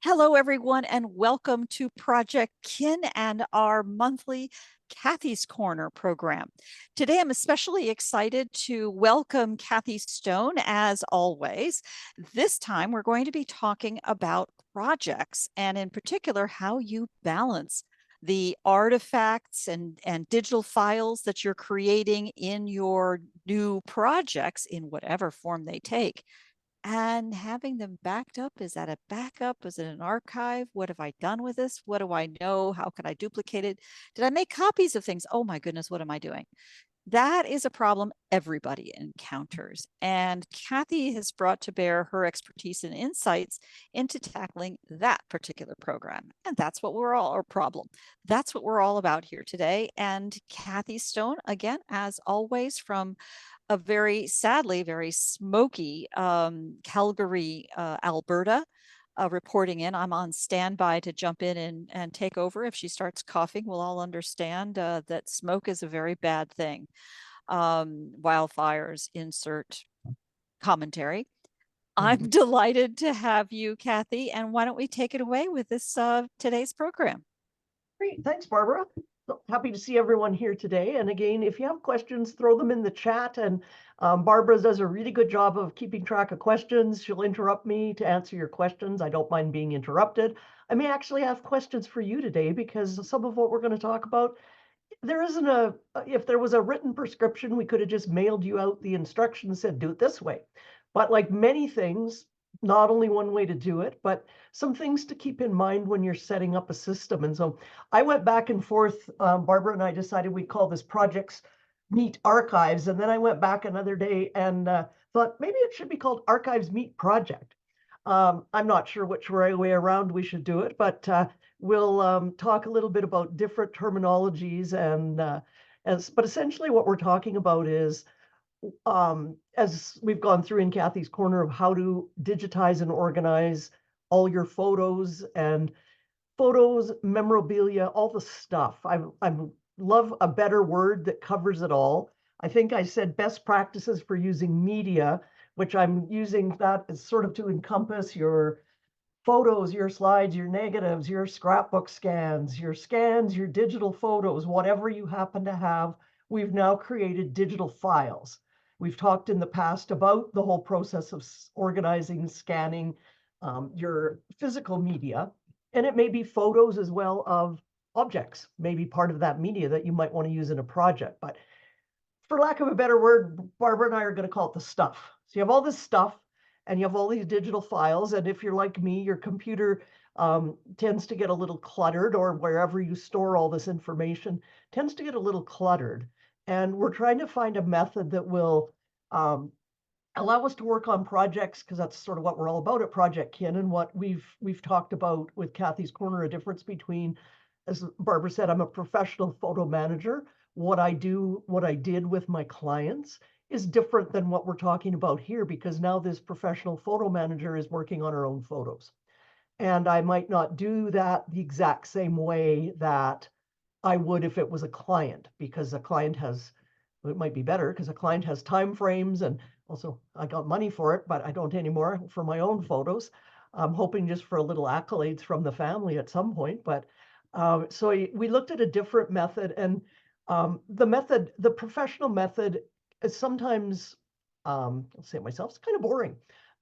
Hello, everyone, and welcome to Project Kin and our monthly Kathy's Corner program. Today, I'm especially excited to welcome Kathy Stone, as always. This time, we're going to be talking about projects and, in particular, how you balance the artifacts and digital files that you're creating in your new projects in whatever form they take and having them backed up. Is that a backup? Is it an archive? What have I done with this? What do I know? How can I duplicate it? Did I make copies of things? Oh my goodness, what am I doing? That is a problem everybody encounters. And Kathy has brought to bear her expertise and insights into tackling that particular program. And that's what we're all, or problem. That's what we're all about here today. And Kathy Stone, again, as always, from a very sadly very smoky Calgary, Alberta, reporting in. I'm on standby to jump in and take over. If she starts coughing, we'll all understand that smoke is a very bad thing. Wildfires, insert commentary. I'm delighted to have you, Kathy. And why don't we take it away with this today's program? Great, thanks, Barbara. So happy to see everyone here today. And again, if you have questions, throw them in the chat. And Barbara does a really good job of keeping track of questions. She'll interrupt me to answer your questions. I don't mind being interrupted. I may actually have questions for you today because some of what we're going to talk about, there isn't if there was a written prescription, we could have just mailed you out the instructions and said, do it this way. But like many things, not only one way to do it, but some things to keep in mind when you're setting up a system. And so I went back and forth. Barbara and I decided we'd call this Projects Meet Archives. And then I went back another day and thought maybe it should be called Archives Meet Project. I'm not sure which way around we should do it, but we'll talk a little bit about different terminologies but essentially what we're talking about is as we've gone through in Kathy's Corner of how to digitize and organize all your photos, memorabilia, all the stuff. I love a better word that covers it all. I think I said best practices for using media, which I'm using that as sort of to encompass your photos, your slides, your negatives, your scrapbook scans, your digital photos, whatever you happen to have. We've now created digital files. We've talked in the past about the whole process of organizing, scanning your physical media, and it may be photos as well of objects, maybe part of that media that you might want to use in a project. But for lack of a better word, Barbara and I are going to call it the stuff. So you have all this stuff and you have all these digital files. And if you're like me, your computer tends to get a little cluttered, or wherever you store all this information tends to get a little cluttered. And we're trying to find a method that will allow us to work on projects, because that's sort of what we're all about at Project Kin, and what we've talked about with Kathy's Corner, a difference between, as Barbara said, I'm a professional photo manager. What I did with my clients is different than what we're talking about here, because now this professional photo manager is working on her own photos. And I might not do that the exact same way that I would if it was a client, because a client has, it might be better because a client has time frames, and also I got money for it, but I don't anymore for my own photos. I'm hoping just for a little accolades from the family at some point. But so we looked at a different method, and the professional method is sometimes, I'll say it myself, it's kind of boring.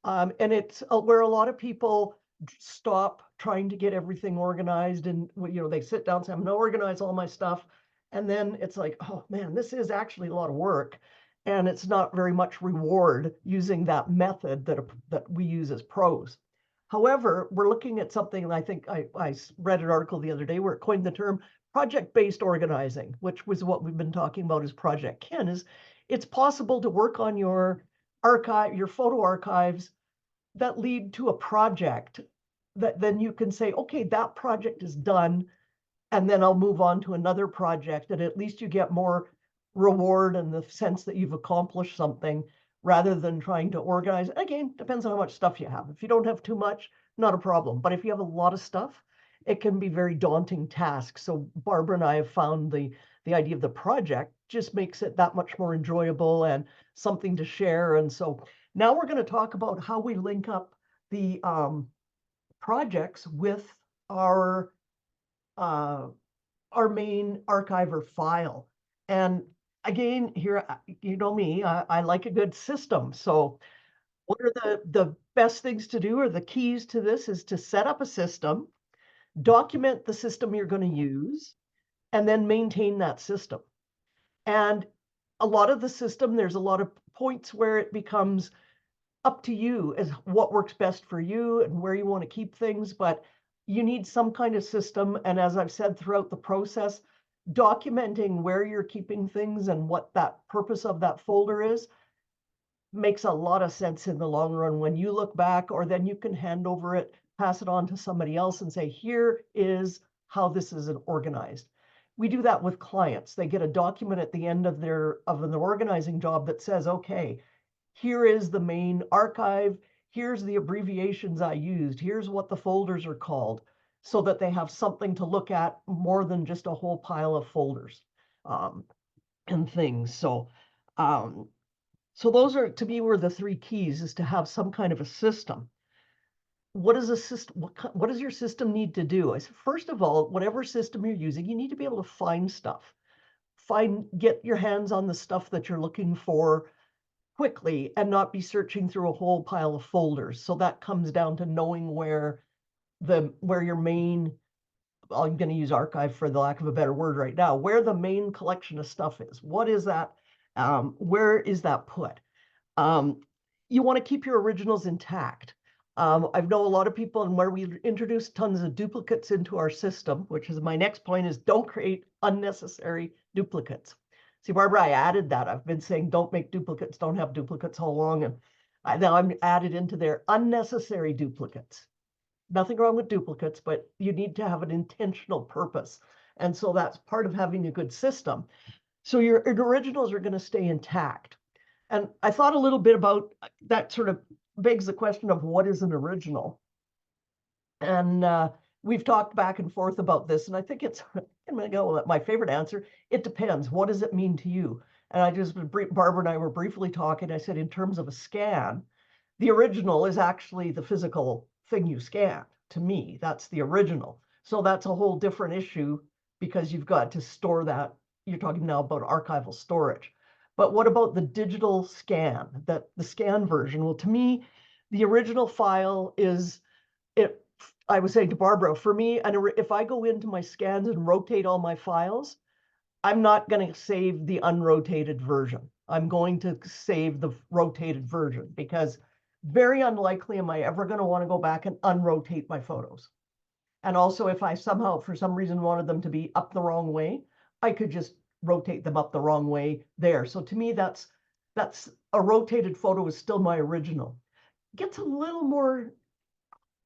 And it's where a lot of people stop trying to get everything organized, and they sit down and say, I'm going to organize all my stuff. And then it's like, oh man, this is actually a lot of work. And it's not very much reward using that method that we use as pros. However, we're looking at something, and I think I read an article the other day where it coined the term project-based organizing, which was what we've been talking about as Project Kin. Is it's possible to work on your photo archives that lead to a project that then you can say, okay, that project is done, and then I'll move on to another project, and at least you get more reward in the sense that you've accomplished something, rather than trying to organize. Again, depends on how much stuff you have. If you don't have too much, not a problem. But if you have a lot of stuff, it can be very daunting task. So Barbara and I have found the idea of the project just makes it that much more enjoyable and something to share. And so now we're going to talk about how we link up the projects with our main archiver file. And again, here, you know me, I like a good system. So what are the best things to do, or the keys to this, is to set up a system, document the system you're going to use, and then maintain that system. And a lot of the system, there's a lot of points where it becomes up to you as what works best for you and where you want to keep things, but you need some kind of system. And as I've said throughout the process, documenting where you're keeping things and what that purpose of that folder is makes a lot of sense in the long run when you look back, or then you can hand over it, pass it on to somebody else and say, here is how this is organized. We do that with clients. They get a document at the end of an organizing job that says, okay, here is the main archive, here's the abbreviations I used, here's what the folders are called, so that they have something to look at more than just a whole pile of folders and things. So those are, to me, were the three keys, is to have some kind of a system. What does a system, what does your system need to do? I said, first of all, whatever system you're using, you need to be able to find stuff. Get your hands on the stuff that you're looking for quickly and not be searching through a whole pile of folders. So that comes down to knowing where your main, I'm going to use archive for the lack of a better word right now, where the main collection of stuff is. What is that? Where is that put? You want to keep your originals intact. I know a lot of people, and where we introduce tons of duplicates into our system, which is my next point, is don't create unnecessary duplicates. See, Barbara, I added that. I've been saying don't make duplicates, don't have duplicates all along, and now I'm added into there unnecessary duplicates. Nothing wrong with duplicates, but you need to have an intentional purpose. And so that's part of having a good system. So your originals are going to stay intact. And I thought a little bit about that, sort of begs the question of what is an original. And we've talked back and forth about this, and I think it's, I'm going to go with my favorite answer. It depends. What does it mean to you? And Barbara and I were briefly talking. I said, in terms of a scan, the original is actually the physical thing you scan. To me, that's the original. So that's a whole different issue, because you've got to store that. You're talking now about archival storage. But what about the digital scan, the scan version? Well, to me, the original file is it. I was saying to Barbara, for me, and if I go into my scans and rotate all my files, I'm not going to save the unrotated version. I'm going to save the rotated version, because very unlikely am I ever going to want to go back and unrotate my photos. And also, if I somehow, for some reason, wanted them to be up the wrong way, I could just rotate them up the wrong way there. So to me, that's a rotated photo is still my original. Gets a little more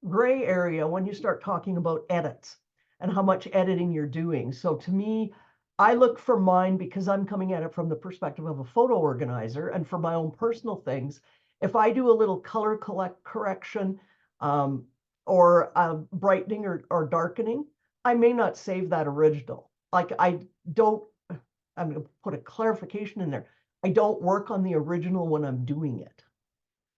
gray area when you start talking about edits and how much editing you're doing. So to me, I look for mine, because I'm coming at it from the perspective of a photo organizer, and for my own personal things, if I do a little color correction or brightening or darkening, I may not save that original. Like I'm going to put a clarification in there. I don't work on the original when I'm doing it.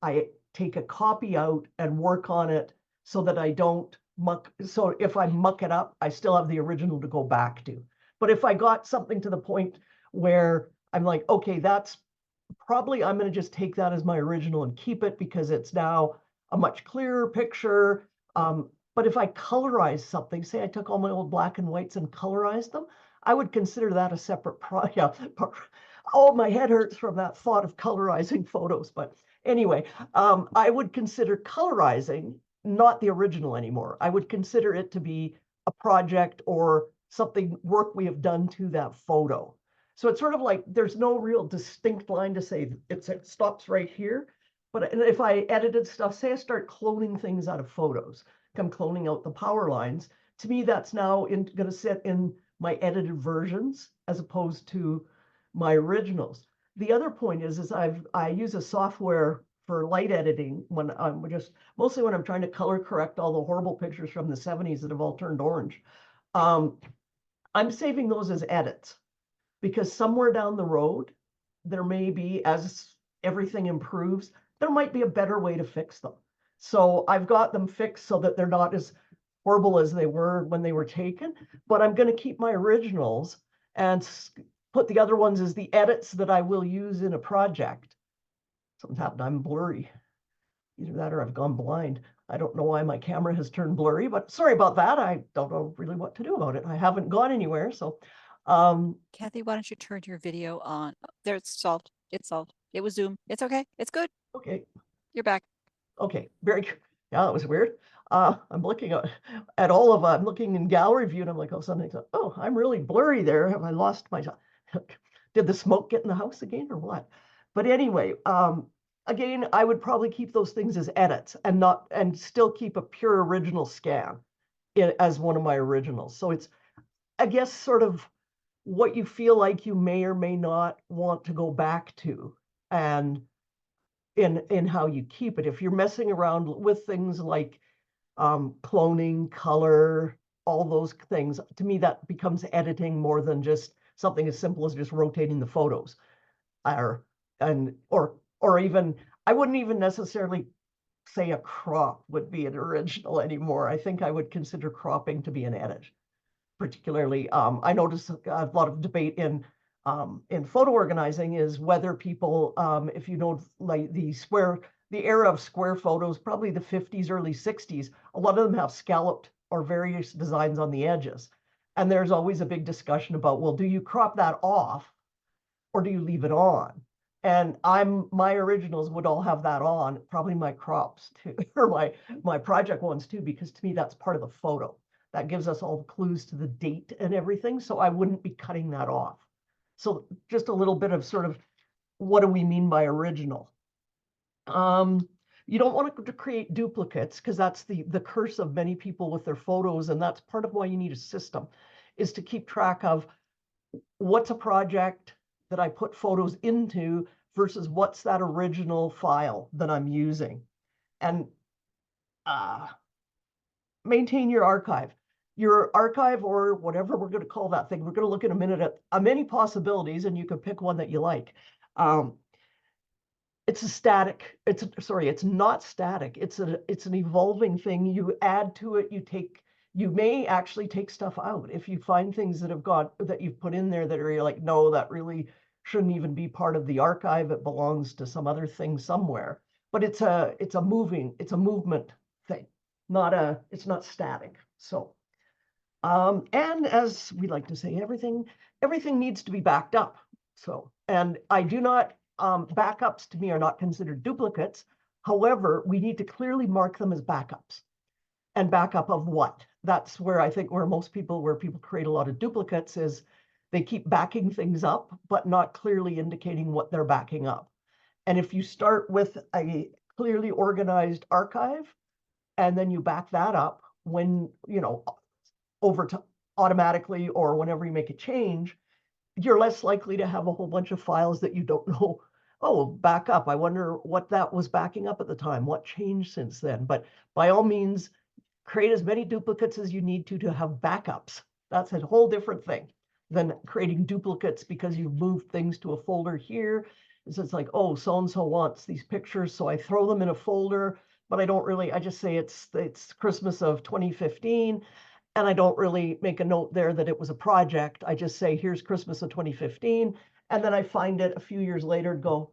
I take a copy out and work on it so that I don't muck. So if I muck it up, I still have the original to go back to. But if I got something to the point where I'm like, okay, that's probably, I'm going to just take that as my original and keep it, because it's now a much clearer picture. But if I colorize something, say I took all my old black and whites and colorized them, I would consider that a separate project. Oh, my head hurts from that thought of colorizing photos. But anyway, I would consider colorizing not the original anymore. I would consider it to be a project or something, work we have done to that photo. So it's sort of like there's no real distinct line to say it stops right here. But if I edited stuff, say I start cloning things out of photos, I'm cloning out the power lines, to me, that's now going to sit in my edited versions as opposed to my originals. The other point is I use a software for light editing when I'm mostly when I'm trying to color correct all the horrible pictures from the 70s that have all turned orange. I'm saving those as edits, because somewhere down the road, there may be, as everything improves, there might be a better way to fix them. So I've got them fixed so that they're not as horrible as they were when they were taken, but I'm going to keep my originals and put the other ones as the edits that I will use in a project. Something's happened, I'm blurry. Either that or I've gone blind. I don't know why my camera has turned blurry, but sorry about that. I don't know really what to do about it. I haven't gone anywhere, so Kathy, why don't you turn your video on? Oh, there, it's solved. It's solved. It was Zoom. It's okay. It's good. okay. You're back. Okay, very good. Yeah, that was weird. I'm looking at all of I'm looking in gallery view and I'm like, oh, something's oh, I'm really blurry there. Have I lost my did the smoke get in the house again or what? But anyway, again, I would probably keep those things as edits and not and still keep a pure original scan as one of my originals. So it's, I guess, sort of what you feel like you may or may not want to go back to. And in how you keep it. If you're messing around with things like cloning, color, all those things, to me that becomes editing more than just something as simple as just rotating the photos. Or even, I wouldn't even necessarily say a crop would be an original anymore. I think I would consider cropping to be an edit. Particularly, I notice a lot of debate in photo organizing is whether people, if you know, like the era of square photos, probably the 50s, early 60s, a lot of them have scalloped or various designs on the edges. And there's always a big discussion about, well, do you crop that off or do you leave it on? And my originals would all have that on, probably my crops too, or my project ones too, because to me that's part of the photo. That gives us all the clues to the date and everything. So I wouldn't be cutting that off. So just a little bit of sort of what do we mean by original? You don't want to create duplicates because that's the curse of many people with their photos. And that's part of why you need a system, is to keep track of what's a project that I put photos into versus what's that original file that I'm using. And maintain your archive. Your archive, or whatever we're going to call that thing. We're going to look in a minute at many possibilities, and you can pick one that you like. It's a static. It's not static. It's an evolving thing. You add to it. You may actually take stuff out if you find things that you've put in there that are you're like, no, that really shouldn't even be part of the archive. It belongs to some other thing somewhere. But it's a movement thing. It's not static. So, and as we like to say, everything needs to be backed up. So, and I do not, backups to me are not considered duplicates. However, we need to clearly mark them as backups. And backup of what? That's where I think where people create a lot of duplicates is they keep backing things up, but not clearly indicating what they're backing up. And if you start with a clearly organized archive, and then you back that up when, over to automatically or whenever you make a change, you're less likely to have a whole bunch of files that you don't know. Oh, back up. I wonder what that was backing up at the time. What changed since then? But by all means, create as many duplicates as you need to have backups. That's a whole different thing than creating duplicates because you've moved things to a folder here. It's like, oh, so-and-so wants these pictures, so I throw them in a folder, but I just say it's Christmas of 2015, and I don't really make a note there that it was a project. I just say, here's Christmas of 2015, and then I find it a few years later and go,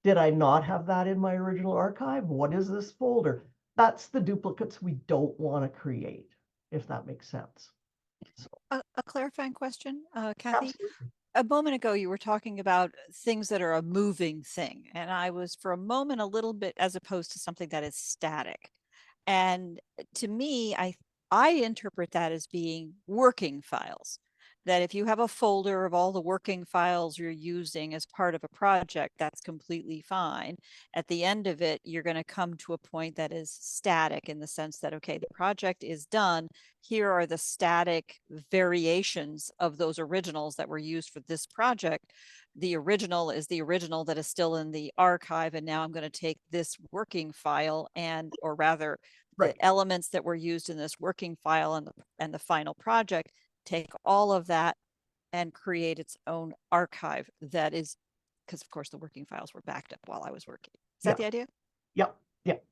did I not have that in my original archive? What is this folder? That's the duplicates we don't want to create, if that makes sense. So, A clarifying question, Kathy. absolutely. A moment ago, you were talking about things that are a moving thing. And I was for a moment a little bit as opposed to something that is static. And to me, I interpret that as being working files. That if you have a folder of all the working files you're using as part of a project, that's completely fine. At the end of it, you're going to come to a point that is static in the sense that, okay, the project is done. Here are the static variations of those originals that were used for this project. The original is the original that is still in the archive. And now I'm going to take this working file or rather the elements that were used in this working file and the final project, take all of that and create its own archive that is, because of course the working files were backed up while I was working. Is that the idea? Yep. Yep.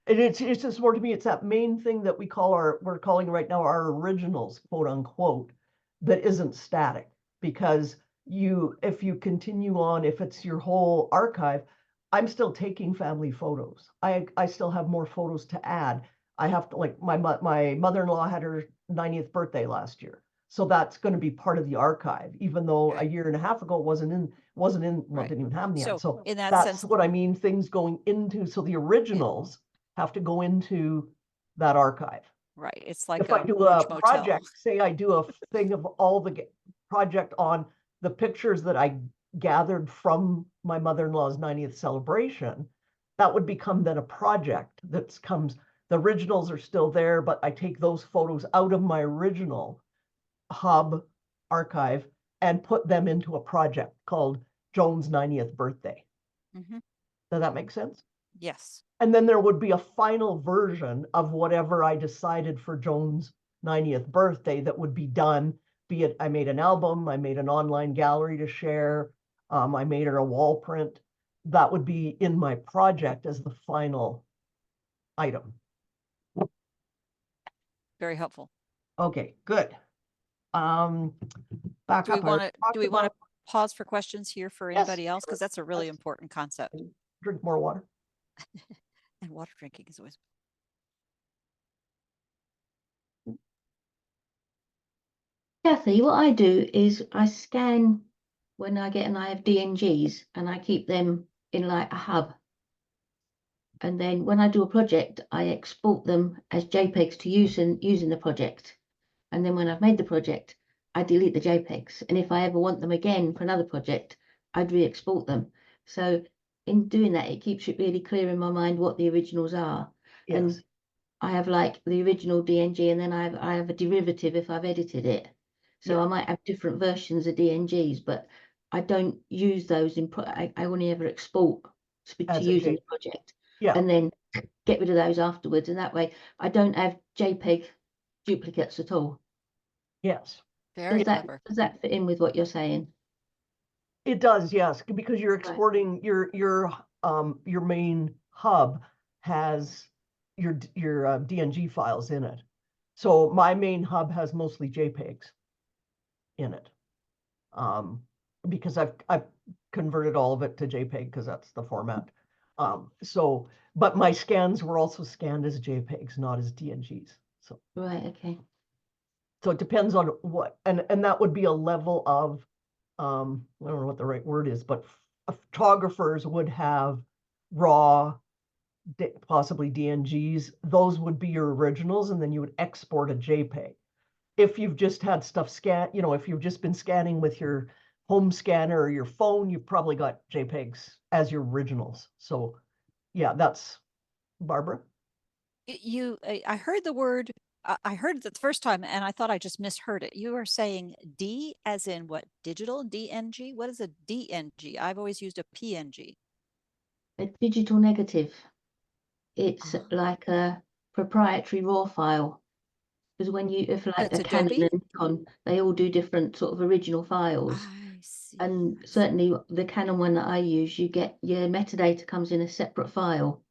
And it's just more to me, it's that main thing that we're calling right now our originals, quote unquote, that isn't static. Because if you continue on, if it's your whole archive, I'm still taking family photos. I still have more photos to add. I have to, like, my mother-in-law had her 90th birthday last year. So that's going to be part of the archive, even though a year and a half ago it wasn't in, well, Right. didn't even have the end. So in that that's sense, what I mean, things going into, so the originals have to go into that archive. right. It's like If I a do Roach a Motel. project, say I do a thing of all the project on the pictures that I gathered from my mother-in-law's 90th celebration, that would become then a project that comes, the originals are still there, but I take those photos out of my original hub archive and put them into a project called Joan's 90th birthday. Mhm. Does that make sense? Yes. And then there would be a final version of whatever I decided for Joan's 90th birthday that would be done. Be it I made an album, I made an online gallery to share, I made her a wall print. That would be in my project as the final item. Very helpful. Okay, good. Back Do we up. want to pause for questions here for Yes, anybody else? Because that's a really Yes. important concept. Drink more water. And water drinking is always. Kathy, what I do is I scan when I get, and I have DNGs and I keep them in like a hub. And then when I do a project, I export them as JPEGs to use in using the project. And then when I've made the project, I delete the JPEGs. And if I ever want them again for another project, I'd re-export them. So in doing that, it keeps it really clear in my mind what the originals are. Yes. And I have like the original DNG, and then I have a derivative if I've edited it. So Yeah. I might have different versions of DNGs, but I don't use those in I only ever export to use in the project. Yeah. And then get rid of those afterwards. And that way I don't have JPEG duplicates at all. Yes. Very clever. Does that fit in with what you're saying? It does, yes, because you're exporting your main hub has your DNG files in it. So my main hub has mostly JPEGs in it. Because I've converted all of it to JPEG because that's the format. But my scans were also scanned as JPEGs, not as DNGs. So Right, okay. So it depends on what, and that would be a level of I don't know what the right word is, but photographers would have raw, possibly DNGs. Those would be your originals, and then you would export a JPEG. If you've just had stuff scan, if you've just been scanning with your home scanner or your phone, you've probably got JPEGs as your originals. So yeah, that's Barbara. I heard the word, I heard it the first time and I thought I just misheard it. You are saying D as in what? Digital DNG? What is a DNG? I've always used a PNG. A digital negative. It's like a proprietary RAW file. Because when if like a Canon and Nikon, they all do different sort of original files. I see. And certainly the Canon one that I use, you get your metadata comes in a separate file.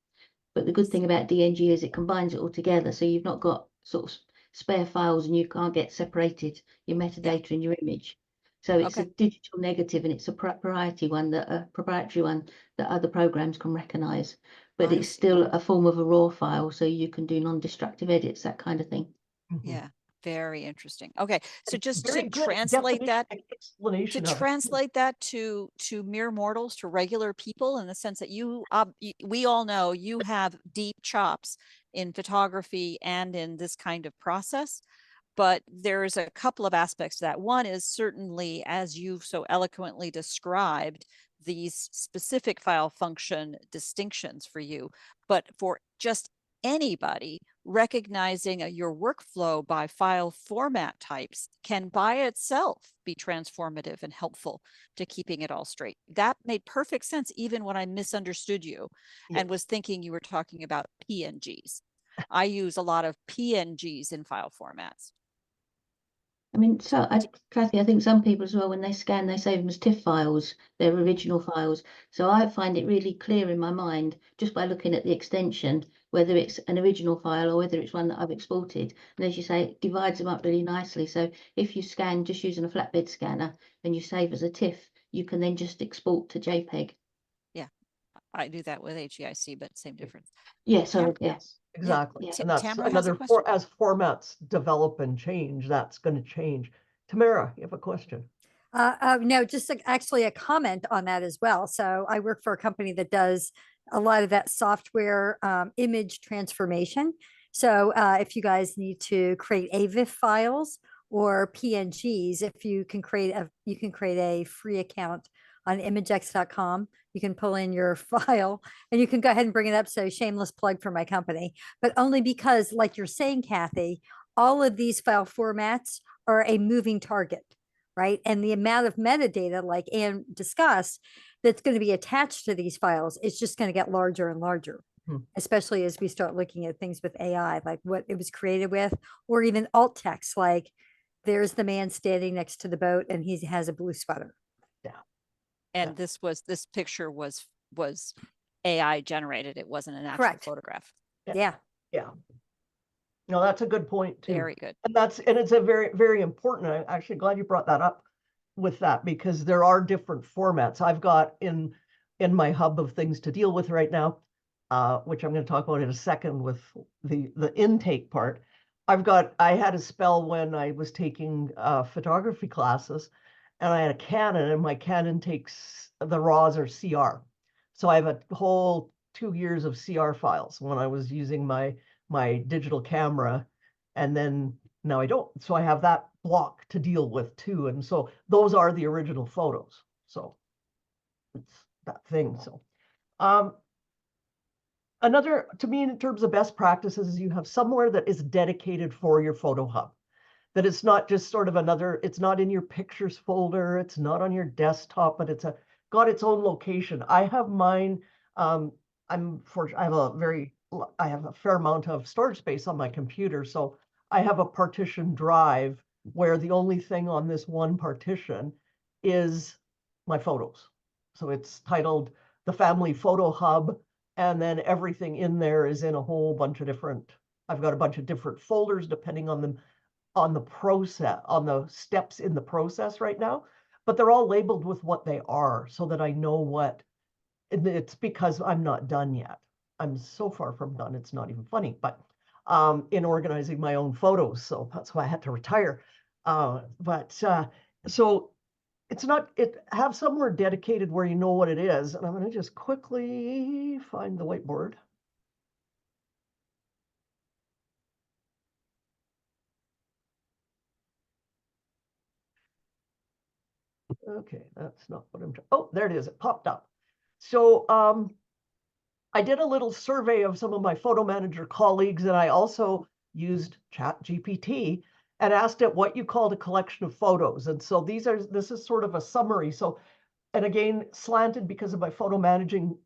But the good thing about DNG is it combines it all together. So you've not got sort of spare files and you can't get separated your metadata in your image. So it's a digital negative, and it's a proprietary one that other programs can recognize. But it's still a form of a RAW file, so you can do non-destructive edits, that kind of thing. Yeah, very interesting. Okay, so just to translate that to mere mortals, to regular people, in the sense that we all know you have deep chops in photography and in this kind of process. But there's a couple of aspects to that. One is certainly, as you've so eloquently described, these specific file function distinctions for you. But for just anybody, recognizing your workflow by file format types can by itself be transformative and helpful to keeping it all straight. That made perfect sense even when I misunderstood you and was thinking you were talking about PNGs. I use a lot of PNGs in file formats. I mean, Kathy, I think some people as well, when they scan, they save them as TIFF files, their original files. So I find it really clear in my mind, just by looking at the extension, whether it's an original file or whether it's one that I've exported. And as you say, it divides them up really nicely. So if you scan just using a flatbed scanner and you save as a TIFF, you can then just export to JPEG. I do that with HEIC, but same difference. Yeah, sorry, Yes, exactly. yeah. And that's Tamara has a another, as formats develop and change, that's going to change. Tamara, you have a question? No, just actually a comment on that as well. So I work for a company that does a lot of that software image transformation. So if you guys need to create AVIF files or PNGs, if you can create a free account on imagex.com. You can pull in your file and you can go ahead and bring it up. So shameless plug for my company, but only because, like you're saying, Kathy, all of these file formats are a moving target, right? And the amount of metadata, like Anne discussed, that's going to be attached to these files is just going to get larger and larger, especially as we start looking at things with AI, like what it was created with, or even alt text, like there's the man standing next to the boat and he has a blue sweater. And this picture was AI generated. It wasn't an actual Correct. photograph. Yeah. Yeah. No, that's a good point too. Very good. And it's a very, very important. I'm actually glad you brought that up with that, because there are different formats. I've got in my hub of things to deal with right now, which I'm going to talk about in a second with the intake part. I had a spell when I was taking photography classes, and I had a Canon, and my Canon takes the RAWs or CR. So I have a whole 2 years of CR files when I was using my digital camera, and then now I don't. So I have that block to deal with too. And so those are the original photos. So it's that thing. So another, to me, in terms of best practices, is you have somewhere that is dedicated for your photo hub. That it's not just sort of it's not in your pictures folder, it's not on your desktop, but it's got its own location. I have mine, I have a fair amount of storage space on my computer. So I have a partition drive where the only thing on this one partition is my photos. So it's titled the Family Photo Hub, and then everything in there is in a whole bunch of different, I've got a bunch of different folders depending on the process, on the steps in the process right now, but they're all labeled with what they are so that I know what, it's because I'm not done yet. I'm so far from done, it's not even funny, but in organizing my own photos. So that's why I had to retire. So it's not, have somewhere dedicated where you know what it is. And I'm going to just quickly find the whiteboard. Okay, that's not what I'm trying. Oh, there it is. It popped up. So I did a little survey of some of my photo manager colleagues, and I also used ChatGPT and asked it what you called a collection of photos. And so this is sort of a summary. So, and again, slanted because of my photo managing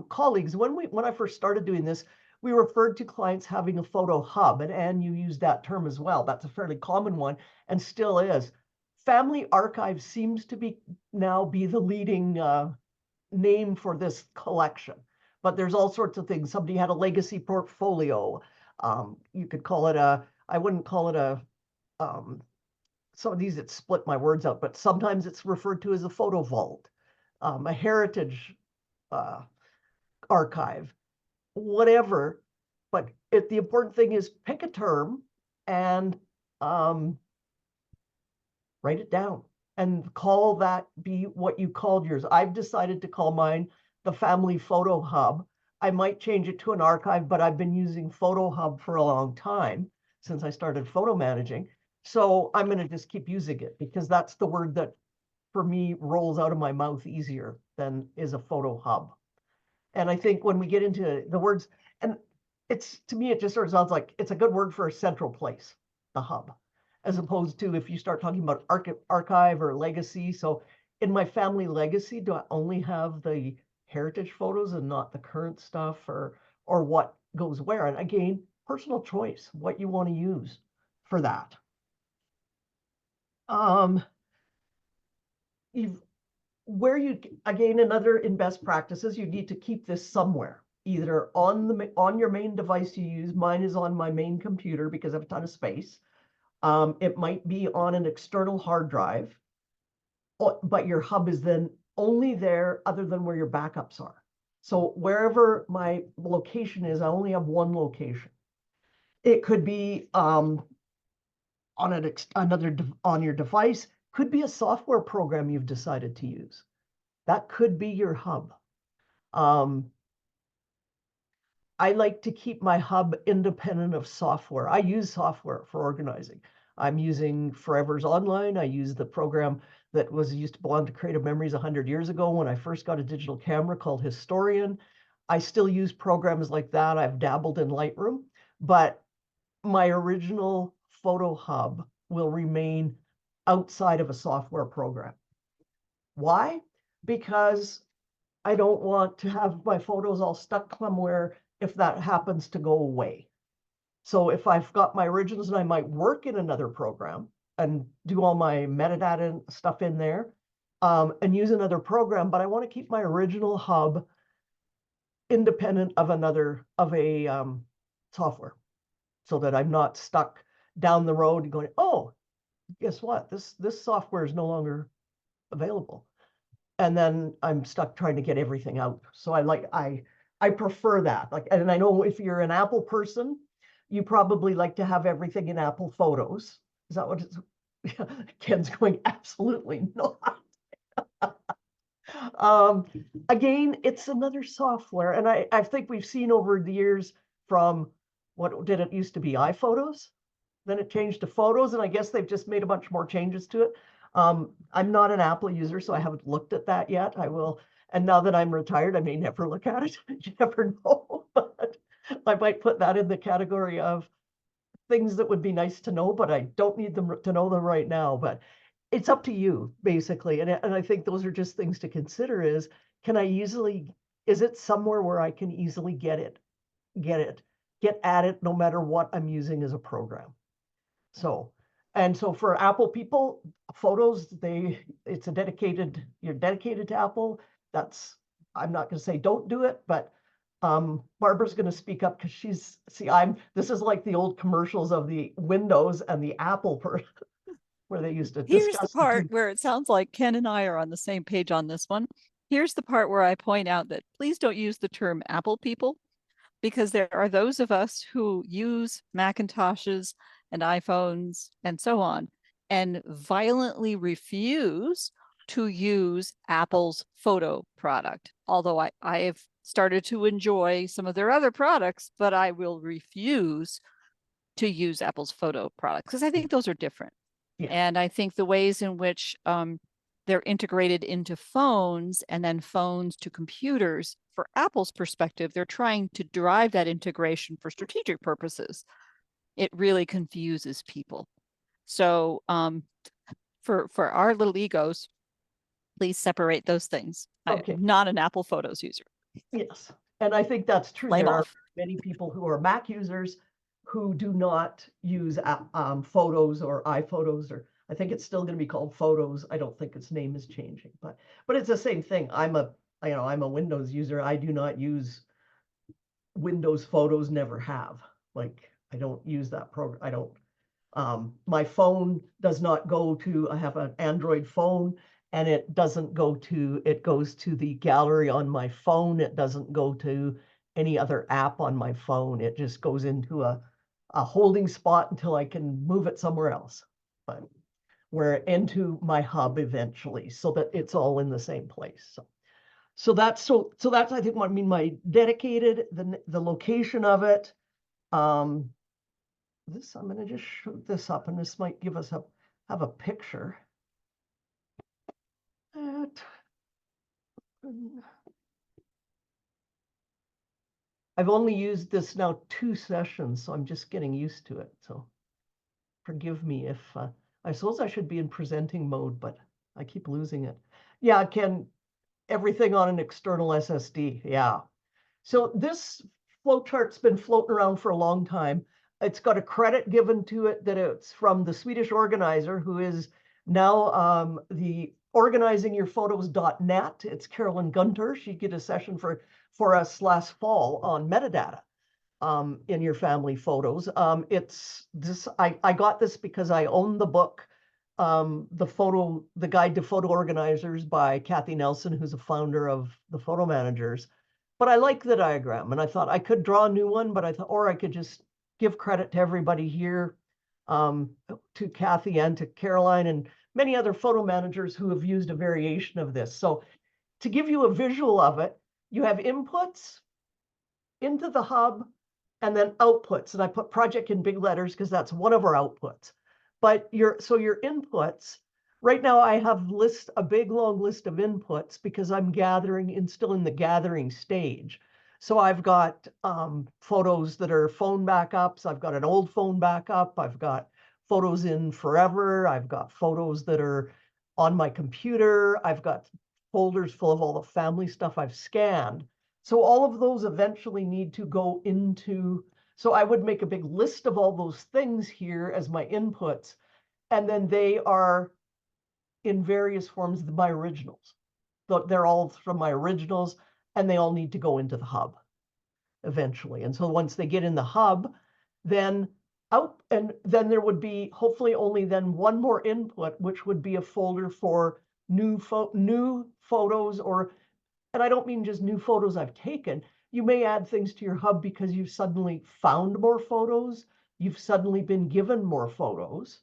colleagues. When I first started doing this, we referred to clients having a photo hub, and you used that term as well. That's a fairly common one and still is. Family Archive seems to be the leading name for this collection, but there's all sorts of things. Somebody had a legacy portfolio. You could call it I wouldn't call it some of these, it split my words out, but sometimes it's referred to as a photo vault, a heritage archive, whatever. But the important thing is pick a term and write it down and call that be what you called yours. I've decided to call mine the Family Photo Hub. I might change it to an archive, but I've been using Photo Hub for a long time since I started photo managing. So I'm going to just keep using it because that's the word that for me rolls out of my mouth easier than is a photo hub. And I think when we get into the words, and to me, it just sort of sounds like it's a good word for a central place, the hub, as opposed to if you start talking about archive or legacy. So in my family legacy, do I only have the heritage photos and not the current stuff, or what goes where? And again, personal choice, what you want to use for that. Again, another in best practices, you need to keep this somewhere. either on your main device you use. Mine is on my main computer because I have a ton of space. It might be on an external hard drive, but your hub is then only there other than where your backups are. So wherever my location is, I only have one location. It could be on on your device, could be a software program you've decided to use. That could be your hub. I like to keep my hub independent of software. I use software for organizing. I'm using Forever's Online. I use the program that was used to belong to Creative Memories 100 years ago when I first got a digital camera called Historian. I still use programs like that. I've dabbled in Lightroom, but my original photo hub will remain outside of a software program. Why? Because I don't want to have my photos all stuck somewhere if that happens to go away. So if I've got my originals and I might work in another program and do all my metadata stuff in there, and use another program, but I want to keep my original hub independent of a software, so that I'm not stuck down the road going, oh, guess what? This software is no longer available. And then I'm stuck trying to get everything out. So I prefer that. Like, and I know if you're an Apple person, you probably like to have everything in Apple Photos. Is that what it's? Ken's going, absolutely not. Again, it's another software. And I think we've seen over the years from, what did it used to be, iPhotos? Then it changed to Photos, and I guess they've just made a bunch more changes to it. I'm not an Apple user, so I haven't looked at that yet. I will. And now that I'm retired, I may never look at it. You never know. But I might put that in the category of things that would be nice to know, but I don't need them to know them right now. But it's up to you, basically. And I think those are just things to consider is, is it somewhere where I can easily get at it, no matter what I'm using as a program. So for Apple people, Photos, you're dedicated to Apple. I'm not going to say don't do it, but Barbara's going to speak up because this is like the old commercials of the Windows and the Apple where they used to Here's the discuss part where it sounds like Ken and I are on the same page on this one. Here's the part where I point out that please don't use the term Apple people, because there are those of us who use Macintoshes and iPhones and so on, and violently refuse to use Apple's photo product. Although I have started to enjoy some of their other products, but I will refuse to use Apple's photo products because I think those are different. Yeah. And I think the ways in which they're integrated into phones and then phones to computers, for Apple's perspective, they're trying to drive that integration for strategic purposes. It really confuses people. So for our little egos, please separate those things. Okay. I'm not an Apple Photos user. Yes. And I think that's true. Flame There off. are many people who are Mac users who do not use Photos or iPhotos, or I think it's still going to be called Photos. I don't think its name is changing, but it's the same thing. I'm a Windows user. I do not use Windows Photos, never have. Like, I don't use that program. I don't. My phone does not go to, I have an Android phone, and it doesn't go to, it goes to the gallery on my phone. It doesn't go to any other app on my phone. It just goes into a holding spot until I can move it somewhere else. But we're into my hub eventually, so that it's all in the same place. So that's I think what I mean, my dedicated, the location of it. I'm going to just shoot this up, and this might give us have a picture. I've only used this now 2 sessions, so I'm just getting used to it. So forgive me if I suppose I should be in presenting mode, but I keep losing it. Yeah, everything on an external SSD. Yeah. So this flowchart's been floating around for a long time. It's got a credit given to it that it's from the Swedish organizer, who is now the organizingyourphotos.net. It's Carolyn Gunter. She did a session for us last fall on metadata in your family photos. It's this, I got this because I own the book, The Guide to Photo Organizers by Kathy Nelson, who's a founder of the Photo Managers. But I like the diagram, and I thought I could draw a new one, but I thought, or I could just give credit to everybody here, to Kathy and to Caroline and many other photo managers who have used a variation of this. So to give you a visual of it, you have inputs into the hub and then outputs. And I put project in big letters because that's one of our outputs. But your inputs, right now I have a big long list of inputs because I'm still in the gathering stage. So I've got photos that are phone backups. I've got an old phone backup. I've got photos in forever. I've got photos that are on my computer. I've got folders full of all the family stuff I've scanned. So all of those eventually need to go into, so I would make a big list of all those things here as my inputs, and then they are in various forms of my originals. They're all from my originals, and they all need to go into the hub eventually. And so once they get in the hub, then then there would be hopefully only then one more input, which would be a folder for new photos, and I don't mean just new photos I've taken. You may add things to your hub because you've suddenly found more photos. You've suddenly been given more photos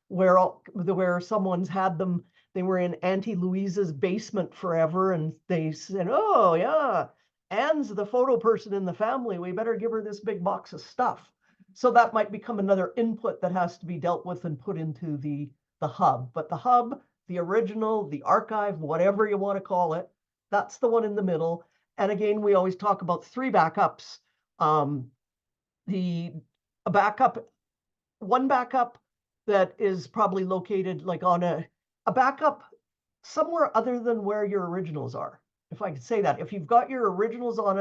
where someone's had them. They were in Auntie Louisa's basement forever, and they said, oh yeah, Anne's the photo person in the family. We better give her this big box of stuff. So that might become another input that has to be dealt with and put into the hub. But the hub, the original, the archive, whatever you want to call it, that's the one in the middle. And again, we always talk about 3 backups. One backup that is probably located like on a backup somewhere other than where your originals are. If I could say that, if you've got your originals on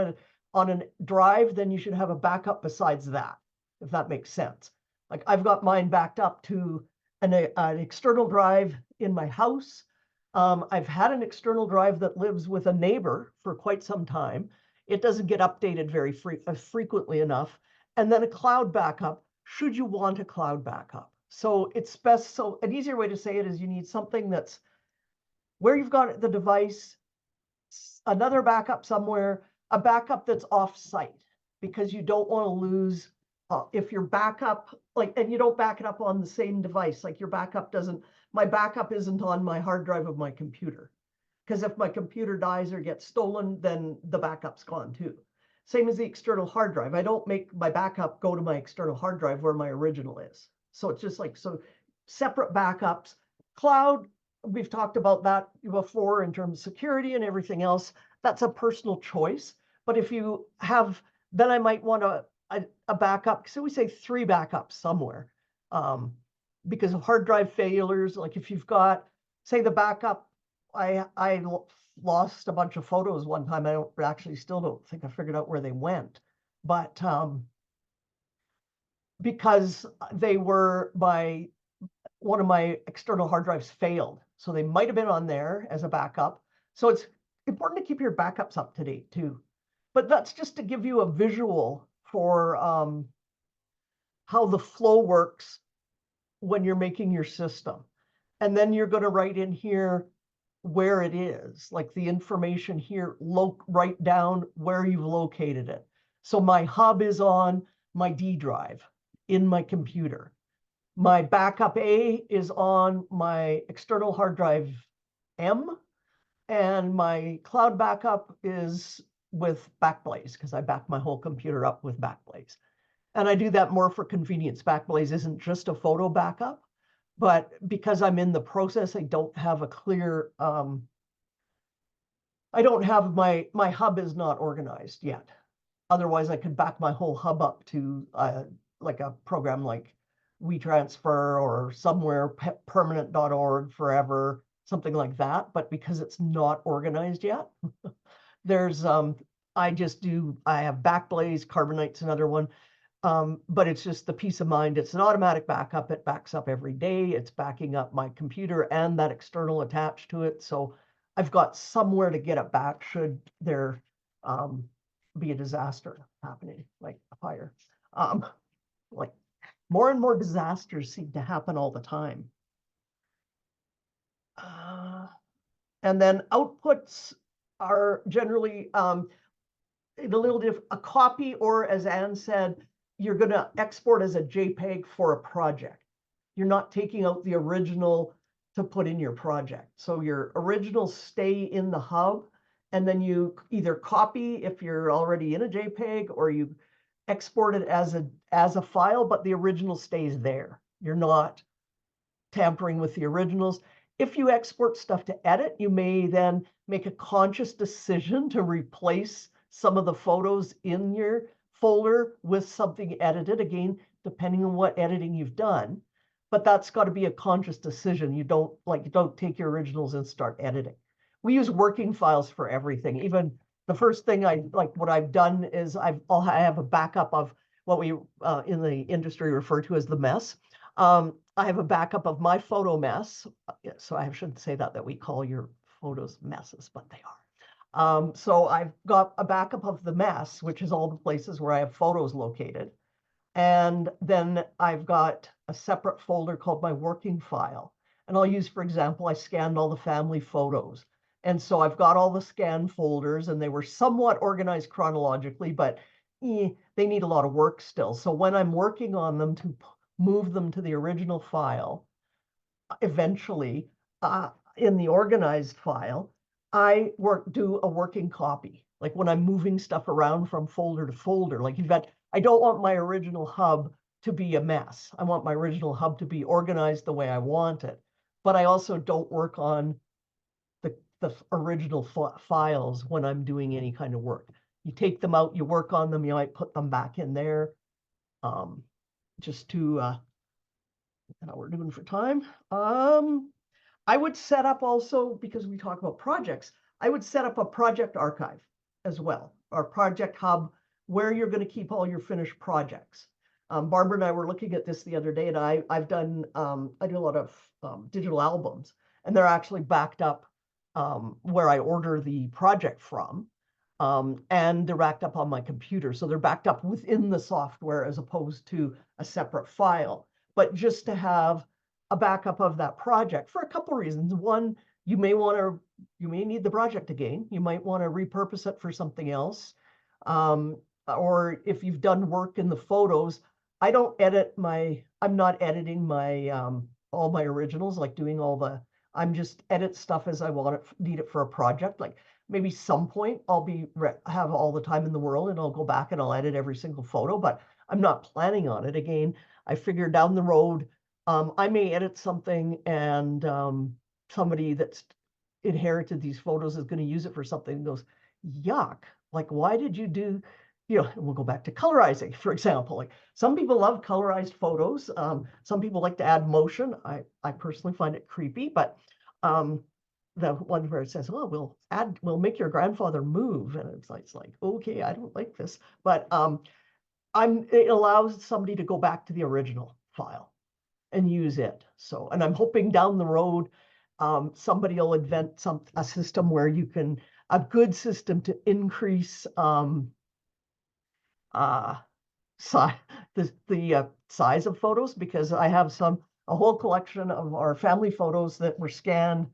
a drive, then you should have a backup besides that, if that makes sense. Like I've got mine backed up to an external drive in my house. I've had an external drive that lives with a neighbor for quite some time. It doesn't get updated very frequently enough. And then a cloud backup, should you want a cloud backup. So it's best, so an easier way to say it is you need something that's where you've got the device, another backup somewhere, a backup that's off-site, because you don't want to lose, if your backup, and you don't back it up on the same device, like your backup doesn't, my backup isn't on my hard drive of my computer. Because if my computer dies or gets stolen, then the backup's gone too. Same as the external hard drive. I don't make my backup go to my external hard drive where my original is. So it's just so separate backups. Cloud, we've talked about that before in terms of security and everything else. That's a personal choice. But if you have, then I might want a backup. So we say 3 backups somewhere. Because of hard drive failures, like if you've got, say the backup, I lost a bunch of photos one time. Still don't think I figured out where they went, but because they were one of my external hard drives failed. So they might've been on there as a backup. So it's important to keep your backups up to date too. But that's just to give you a visual for how the flow works when you're making your system. And then you're going to write in here where it is, like the information here, write down where you've located it. So my hub is on my D drive in my computer. My backup A is on my external hard drive M, and my cloud backup is with Backblaze because I back my whole computer up with Backblaze. And I do that more for convenience. Backblaze isn't just a photo backup, but because I'm in the process, I don't have a clear, I don't have my hub is not organized yet. Otherwise, I could back my whole hub up to like a program like WeTransfer or somewhere permanent.org forever, something like that. But because it's not organized yet, there's, I have Backblaze, Carbonite's another one. But it's just the peace of mind. It's an automatic backup. It backs up every day. It's backing up my computer and that external attached to it. So I've got somewhere to get it back should there be a disaster happening, like a fire. Like more and more disasters seem to happen all the time. And then outputs are generally a little different, a copy, or as Anne said, you're going to export as a JPEG for a project. You're not taking out the original to put in your project. So your originals stay in the hub, and then you either copy if you're already in a JPEG, or you export it as a file, but the original stays there. You're not tampering with the originals. If you export stuff to edit, you may then make a conscious decision to replace some of the photos in your folder with something edited, again, depending on what editing you've done. But that's got to be a conscious decision. You don't take your originals and start editing. We use working files for everything. Even the first thing what I've done is I have a backup of what we in the industry refer to as the mess. I have a backup of my photo mess. So I shouldn't say that we call your photos messes, but they are. So I've got a backup of the mess, which is all the places where I have photos located. And then I've got a separate folder called my working file. And I'll use, for example, I scanned all the family photos. And so I've got all the scan folders, and they were somewhat organized chronologically, but they need a lot of work still. So when I'm working on them to move them to the original file, eventually in the organized file, I do a working copy. Like when I'm moving stuff around from folder to folder, like I don't want my original hub to be a mess. I want my original hub to be organized the way I want it. But I also don't work on the original files when I'm doing any kind of work. You take them out, you work on them, you might put them back in there. Just to, how we're doing for time. I would set up also, because we talk about projects, I would set up a project archive as well, or project hub, where you're going to keep all your finished projects. Barbara and I were looking at this the other day, and I've done, I do a lot of digital albums, and they're actually backed up where I order the project from, and they're backed up on my computer. So they're backed up within the software as opposed to a separate file. But just to have a backup of that project for a couple of reasons. One, you may need the project again. You might want to repurpose it for something else. Or if you've done work in the photos, I'm not editing my all my originals, like doing I'm just edit stuff as I need it for a project. Like maybe some point I'll have all the time in the world, and I'll go back and I'll edit every single photo, but I'm not planning on it. Again, I figure down the road, I may edit something, and somebody that's inherited these photos is going to use it for something and goes, yuck, like, why did you do, we'll go back to colorizing, for example. Like some people love colorized photos. Some people like to add motion. I personally find it creepy, but the one where it says, oh, we'll make your grandfather move. And it's like, okay, I don't like this, but it allows somebody to go back to the original file and use it. So, and I'm hoping down the road, somebody will invent a system where you can, a good system to increase the size of photos, because I have a whole collection of our family photos that were scanned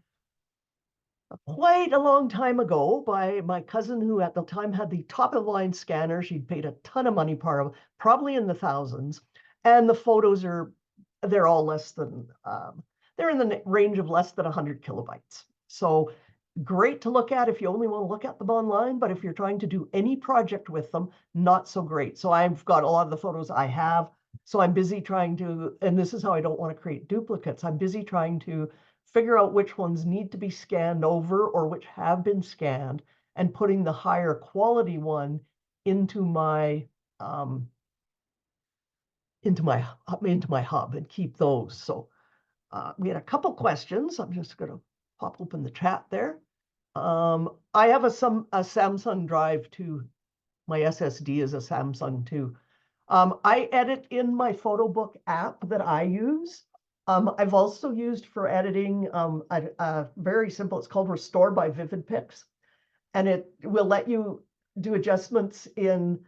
quite a long time ago by my cousin, who at the time had the top of the line scanner. She'd paid a ton of money, probably in the thousands. And the photos they're all less than, they're in the range of less than 100 kilobytes. So great to look at if you only want to look at them online, but if you're trying to do any project with them, not so great. So I've got a lot of the photos I have. So I'm busy trying to, and this is how I don't want to create duplicates. I'm busy trying to figure out which ones need to be scanned over or which have been scanned, and putting the higher quality one into my hub and keep those. So we had a couple questions. I'm just going to pop open the chat there. I have a Samsung drive too. My SSD is a Samsung too. I edit in my photo book app that I use. I've also used for editing a very simple, it's called Restore by VividPix. And it will let you do adjustments in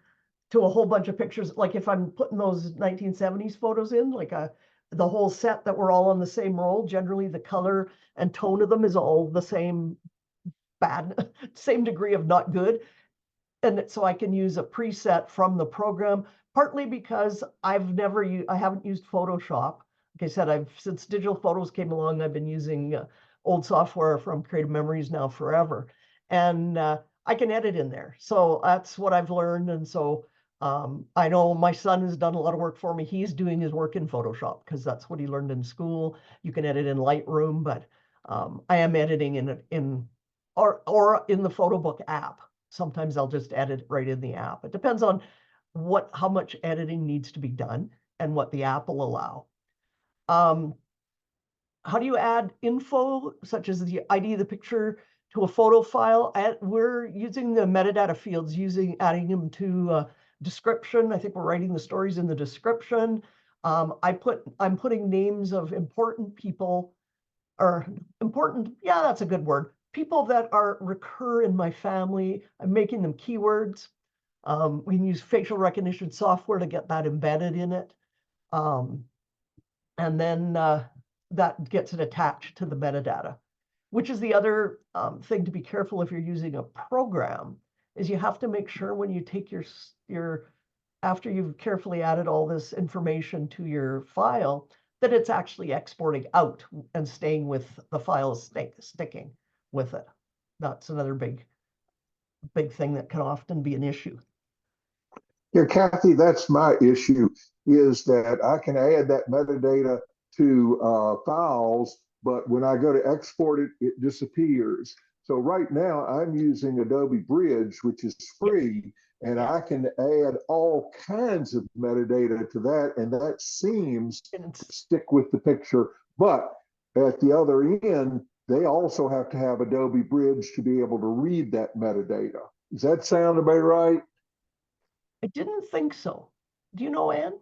to a whole bunch of pictures. Like if I'm putting those 1970s photos in, like the whole set that we're all on the same roll, generally the color and tone of them is all the same bad, same degree of not good. And so I can use a preset from the program, partly because I haven't used Photoshop. Like I said, since digital photos came along, I've been using old software from Creative Memories now forever. And I can edit in there. So that's what I've learned. And so I know my son has done a lot of work for me. He's doing his work in Photoshop because that's what he learned in school. You can edit in Lightroom, but I am editing or in the photo book app. Sometimes I'll just edit right in the app. It depends on how much editing needs to be done and what the app will allow. How do you add info such as the ID of the picture to a photo file? We're using the metadata fields, adding them to description. I think we're writing the stories in the description. I'm putting names of important people, or important, yeah, that's a good word. People that recur in my family. I'm making them keywords. We can use facial recognition software to get that embedded in it. And then that gets it attached to the metadata, which is the other thing to be careful if you're using a program, is you have to make sure when you take after you've carefully added all this information to your file, that it's actually exporting out and staying with the file, sticking with it. That's another big thing that can often be an issue. Yeah, Kathy, that's my issue, is that I can add that metadata to files, but when I go to export it, it disappears. So right now I'm using Adobe Bridge, which is free, and I can add all kinds of metadata to that, and that seems to stick with the picture. But at the other end, they also have to have Adobe Bridge to be able to read that metadata. Does that sound about right? I didn't think so. Do you know, Anne?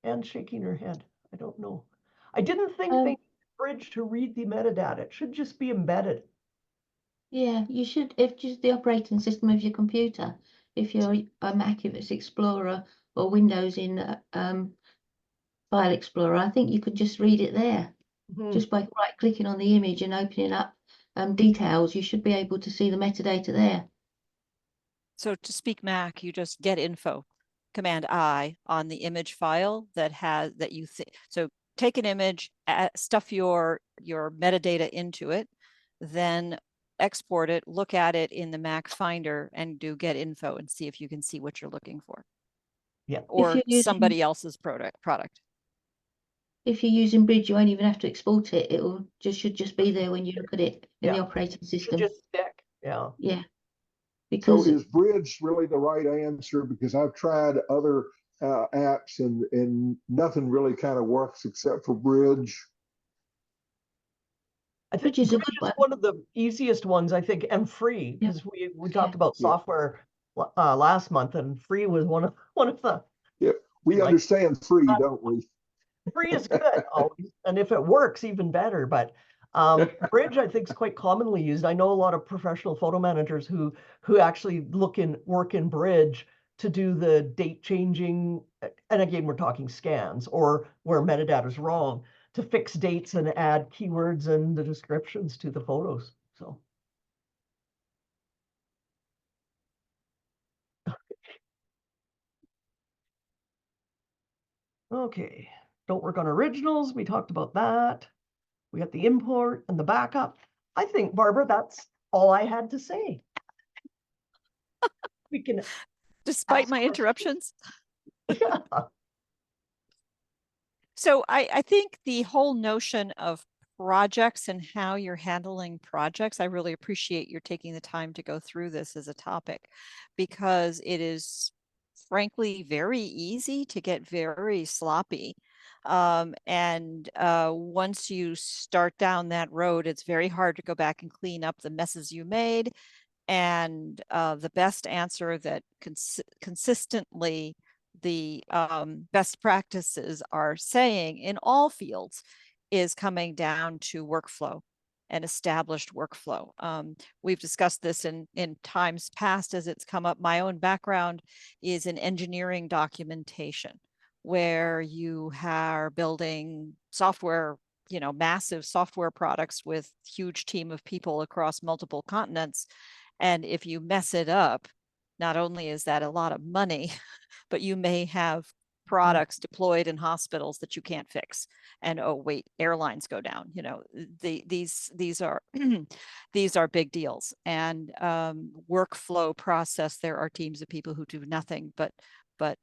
Anne's shaking her head. I don't know. I didn't think they need Bridge to read the metadata. It should just be embedded. Yeah, you should, if just the operating system of your computer, if you're a Mac, if it's Explorer, or Windows in File Explorer, I think you could just read it there. Just by right-clicking on the image and opening up details, you should be able to see the metadata there. So to speak Mac, you just get info, Command I on the image file that so take an image, stuff your metadata into it, then export it, look at it in the Mac Finder and do get info and see if you can see what you're looking for. Yeah. Or somebody else's product. If you're using Bridge, you won't even have to export it. Should just be there when you look at it in the operating system. Just stick. Yeah. Yeah. So is Bridge really the right answer? Because I've tried other apps and nothing really kind of works except for Bridge. I think Bridge is one of the easiest ones, I think, and free, because we talked about software last month, and free was one of the. Yeah, we understand free, don't we? Free is good always, and if it works, even better. But Bridge, I think, is quite commonly used. I know a lot of professional photo managers who actually work in Bridge to do the date changing, and again, we're talking scans or where metadata is wrong, to fix dates and add keywords and the descriptions to the photos. So. Okay, don't work on originals. We talked about that. We got the import and the backup. I think, Barbara, that's all I had to say. We can. Despite my interruptions. So I think the whole notion of projects and how you're handling projects, I really appreciate your taking the time to go through this as a topic, because it is frankly very easy to get very sloppy. And once you start down that road, it's very hard to go back and clean up the messes you made. And the best answer that consistently the best practices are saying in all fields is coming down to workflow and established workflow. We've discussed this in times past as it's come up. My own background is in engineering documentation, where you are building software, you know, massive software products with huge team of people across multiple continents. And if you mess it up, not only is that a lot of money, but you may have products deployed in hospitals that you can't fix. And oh wait, airlines go down. You know, these are these are big deals. And workflow process, there are teams of people who do nothing but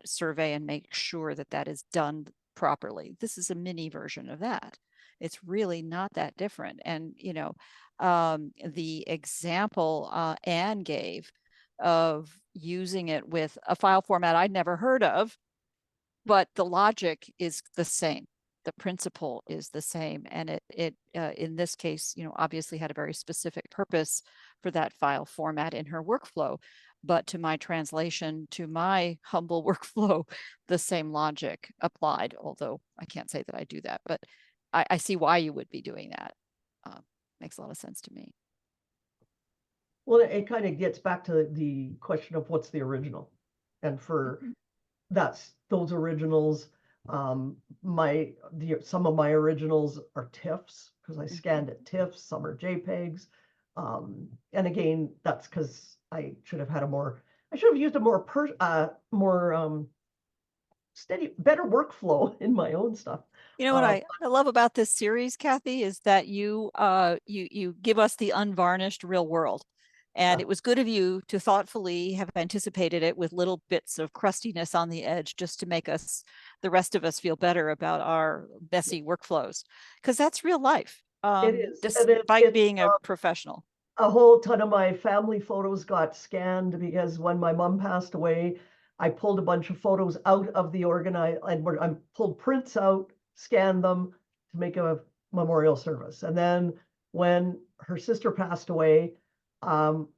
survey and make sure that that is done properly. This is a mini version of that. It's really not that different. And you know, the example Anne gave of using it with a file format I'd never heard of, but the logic is the same. The principle is the same. And it in this case, you know, obviously had a very specific purpose for that file format in her workflow. But to my translation, to my humble workflow, the same logic applied, although I can't say that I do that, but I see why you would be doing that. Makes a lot of sense to me. Well, it kind of gets back to the question of what's the original. And for that's those originals, some of my originals are TIFFs because I scanned at TIFFs, some are JPEGs. And again, that's because I should have used a more steady, better workflow in my own stuff. You know what I love about this series, Kathy, is that you give us the unvarnished real world. And it was good of you to thoughtfully have anticipated it with little bits of crustiness on the edge, just to make us, the rest of us, feel better about our messy workflows, because that's real life. It is, despite being a professional. A whole ton of my family photos got scanned because when my mom passed away, I pulled a bunch of photos out of the I pulled prints out, scanned them to make a memorial service. And then when her sister passed away,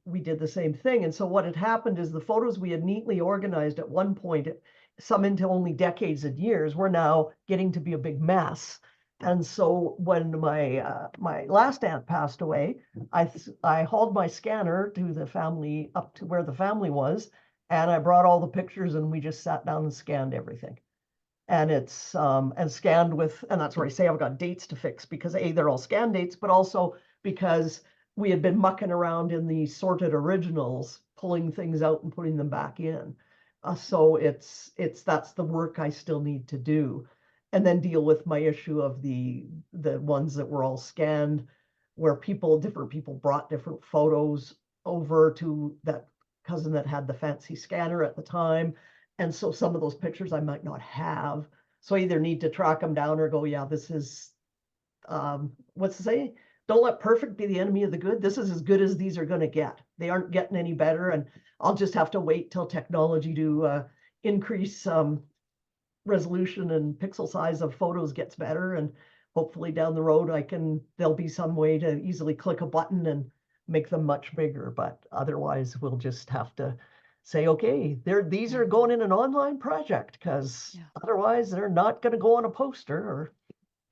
we did the same thing. And so what had happened is the photos we had neatly organized at one point, some into only decades and years, were now getting to be a big mess. And so when my last aunt passed away, I hauled my scanner to the family, up to where the family was, and I brought all the pictures and we just sat down and scanned everything. And it's and scanned with, and that's where I say I've got dates to fix, because they're all scan dates, but also because we had been mucking around in the sorted originals, pulling things out and putting them back in. So that's the work I still need to do. And then deal with my issue of the ones that were all scanned, where different people brought different photos over to that cousin that had the fancy scanner at the time. And so some of those pictures I might not have. So I either need to track them down or go, yeah, this is, what's to say? Don't let perfect be the enemy of the good. This is as good as these are going to get. They aren't getting any better. And I'll just have to wait till technology to increase resolution and pixel size of photos gets better. And hopefully down the road, there'll be some way to easily click a button and make them much bigger. But otherwise, we'll just have to say, okay, these are going in an online project, because otherwise they're not going to go on a poster or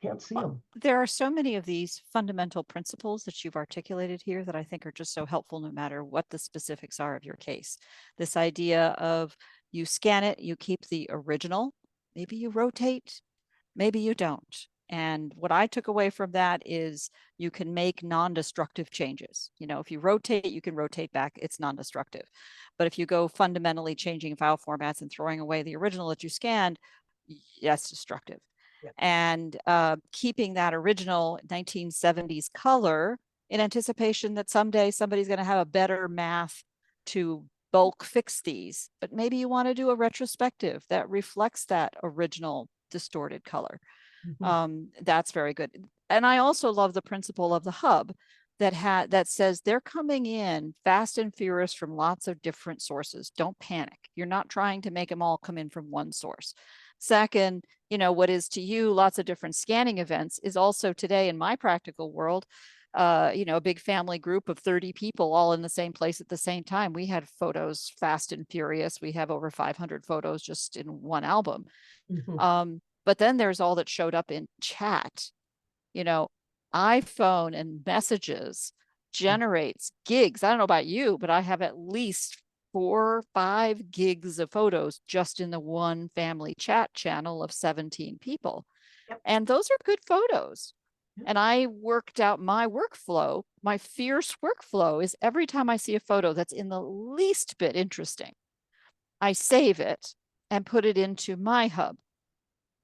can't see them. There are so many of these fundamental principles that you've articulated here that I think are just so helpful, no matter what the specifics are of your case. This idea of you scan it, you keep the original, maybe you rotate, maybe you don't. And what I took away from that is you can make non-destructive changes. You know, if you rotate, you can rotate back, it's non-destructive. But if you go fundamentally changing file formats and throwing away the original that you scanned, that's destructive. Yeah. And keeping that original 1970s color in anticipation that someday somebody's going to have a better math to bulk fix these, but maybe you want to do a retrospective that reflects that original distorted color. That's very good. And I also love the principle of the hub that says they're coming in fast and furious from lots of different sources. Don't panic. You're not trying to make them all come in from one source. Second, you know, what is to you lots of different scanning events is also today in my practical world a big family group of 30 people all in the same place at the same time. We had photos fast and furious. We have over 500 photos just in one album. But then there's all that showed up in chat. iPhone and messages generates gigs. I don't know about you, but I have at least 4 or 5 gigs of photos just in the one family chat channel of 17 people. Yep. And those are good photos. And I worked out my workflow. My fierce workflow is every time I see a photo that's in the least bit interesting, I save it and put it into my hub.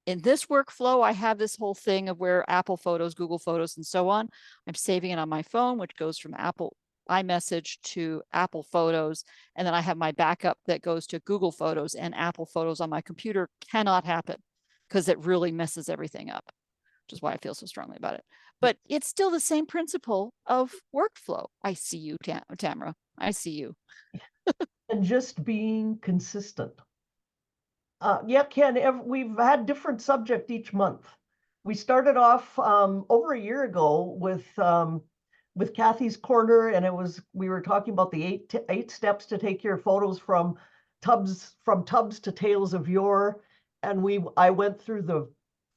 In this workflow, I have this whole thing of where Apple Photos, Google Photos, and so on. I'm saving it on my phone, which goes from Apple iMessage to Apple Photos. And then I have my backup that goes to Google Photos, and Apple Photos on my computer cannot happen because it really messes everything up, which is why I feel so strongly about it. But it's still the same principle of workflow. I see you, Tamara. I see you. And just being consistent. Yeah, Ken, we've had different subject each month. We started off over a year ago with Kathy's Corner, and we were talking about the eight steps to take your photos from tubs to tales of yore. And I went through the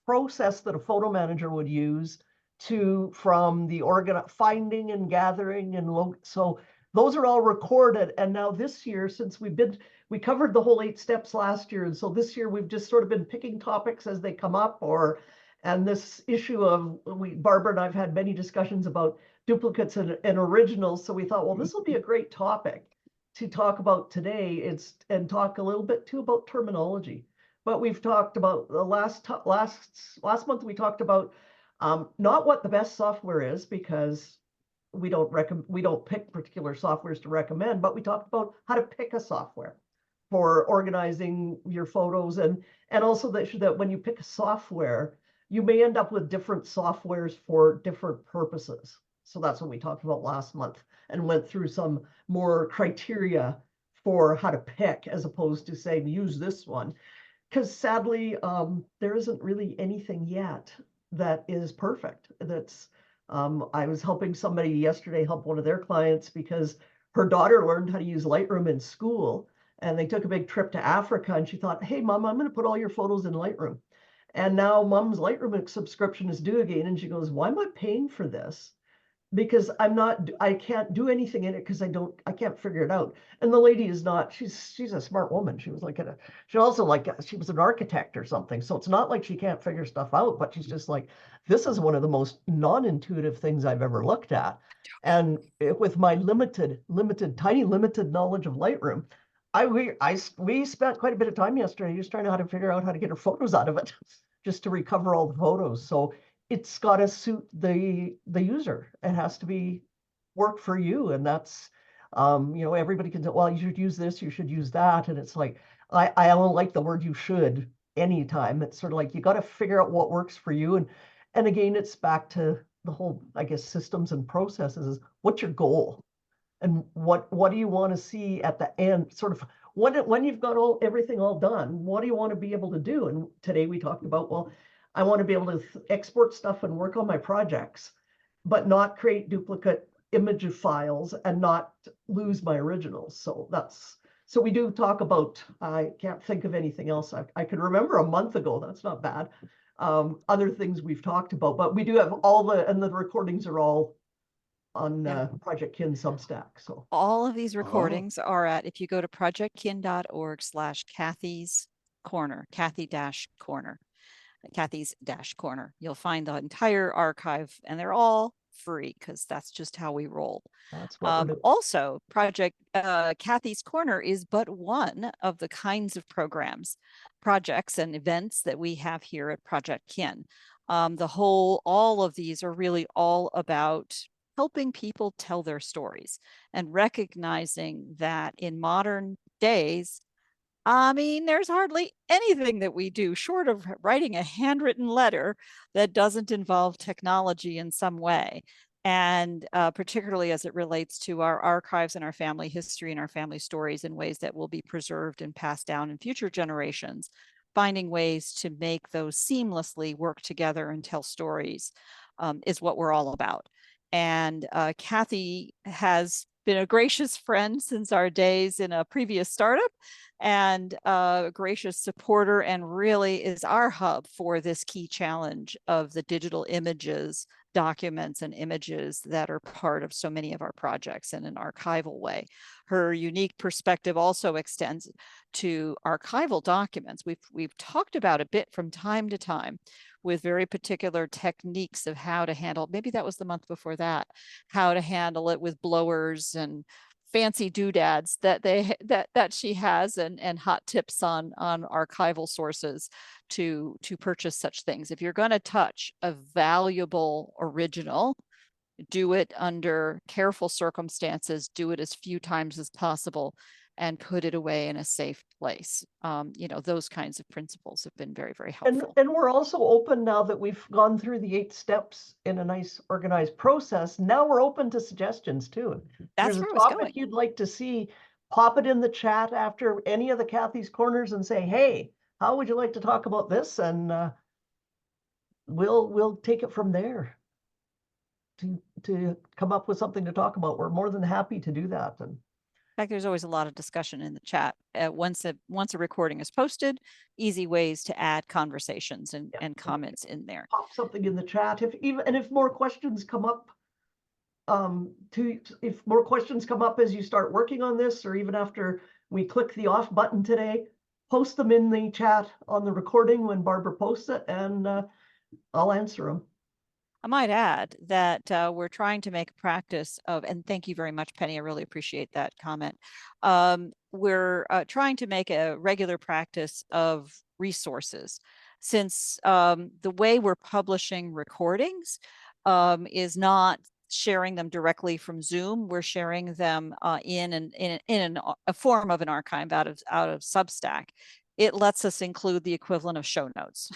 process that a photo manager would use from the finding and gathering, and so those are all recorded. And now this year, since we covered the whole 8 steps last year, and so this year we've just sort of been picking topics as they come up, and this issue of Barbara and I've had many discussions about duplicates and originals. So we thought, well, this will be a great topic to talk about today. And talk a little bit too about terminology. But we've talked about the last month we talked about not what the best software is, because we don't pick particular softwares to recommend, but we talked about how to pick a software for organizing your photos, and also the issue that when you pick a software, you may end up with different softwares for different purposes. So that's what we talked about last month, and went through some more criteria for how to pick, as opposed to saying use this one. Because sadly, there isn't really anything yet that is perfect. I was helping somebody yesterday help one of their clients because her daughter learned how to use Lightroom in school, and they took a big trip to Africa, and she thought, hey, Mom, I'm going to put all your photos in Lightroom. And now Mom's Lightroom subscription is due again. And she goes, why am I paying for this? Because I can't do anything in it because I can't figure it out. And the lady is not, she's a smart woman. She was she was an architect or something. So it's not like she can't figure stuff out, but she's just like, this is one of the most non-intuitive things I've ever looked at. And with my limited knowledge of Lightroom, we spent quite a bit of time yesterday just trying to figure out how to get her photos out of it, just to recover all the photos. So it's got to suit the user. It has to work for you. And that's, everybody can say, well, you should use this, you should use that. And it's like, I don't like the word you should anytime. It's sort of like, you got to figure out what works for you. And again, it's back to the whole, I guess, systems and processes is what's your goal? And what do you want to see at the end? Sort of when you've got everything all done, what do you want to be able to do? And today we talked about, well, I want to be able to export stuff and work on my projects, but not create duplicate image files and not lose my originals. So we do talk about, I can't think of anything else. I can remember a month ago, that's not bad. Other things we've talked about, but we do have and the recordings are all on Project Kin Substack. So all of these recordings are if you go to projectkin.org/Kathy's Corner, Kathy's Corner, you'll find the entire archive, and they're all free because that's just how we roll. That's what we're doing. Also, Project Kathy's Corner is but one of the kinds of projects and events that we have here at Project Kin. All of these are really all about helping people tell their stories and recognizing that in modern days, there's hardly anything that we do short of writing a handwritten letter that doesn't involve technology in some way. And particularly as it relates to our archives and our family history and our family stories in ways that will be preserved and passed down in future generations, finding ways to make those seamlessly work together and tell stories is what we're all about. And Kathy has been a gracious friend since our days in a previous startup, and a gracious supporter, and really is our hub for this key challenge of the digital images, documents, and images that are part of so many of our projects in an archival way. Her unique perspective also extends to archival documents. We've talked about a bit from time to time with very particular techniques of how to handle, maybe that was the month before that, how to handle it with blowers and fancy doodads that she has, and hot tips on archival sources to purchase such things. If you're going to touch a valuable original, do it under careful circumstances, do it as few times as possible, and put it away in a safe place. You know, those kinds of principles have been very, very helpful. And we're also open now that we've gone through the 8 steps in a nice organized process. Now we're open to suggestions too. That's There's where a I was topic going. you'd like to see, pop it in the chat after any of the Kathy's Corners and say, hey, how would you like to talk about this? And we'll take it from there to come up with something to talk about. We're more than happy to do that. And In fact, there's always a lot of discussion in the chat. Once a recording is posted, easy ways to add conversations and comments in there. pop something in the chat if more questions come up, if more questions come up as you start working on this, or even after we click the off button today, post them in the chat on the recording when Barbara posts it, and I'll answer them. I might add that we're trying to make a practice of, and thank you very much, Penny, I really appreciate that comment. We're trying to make a regular practice of resources, since the way we're publishing recordings is not sharing them directly from Zoom. We're sharing them in a form of an archive out of Substack. It lets us include the equivalent of show notes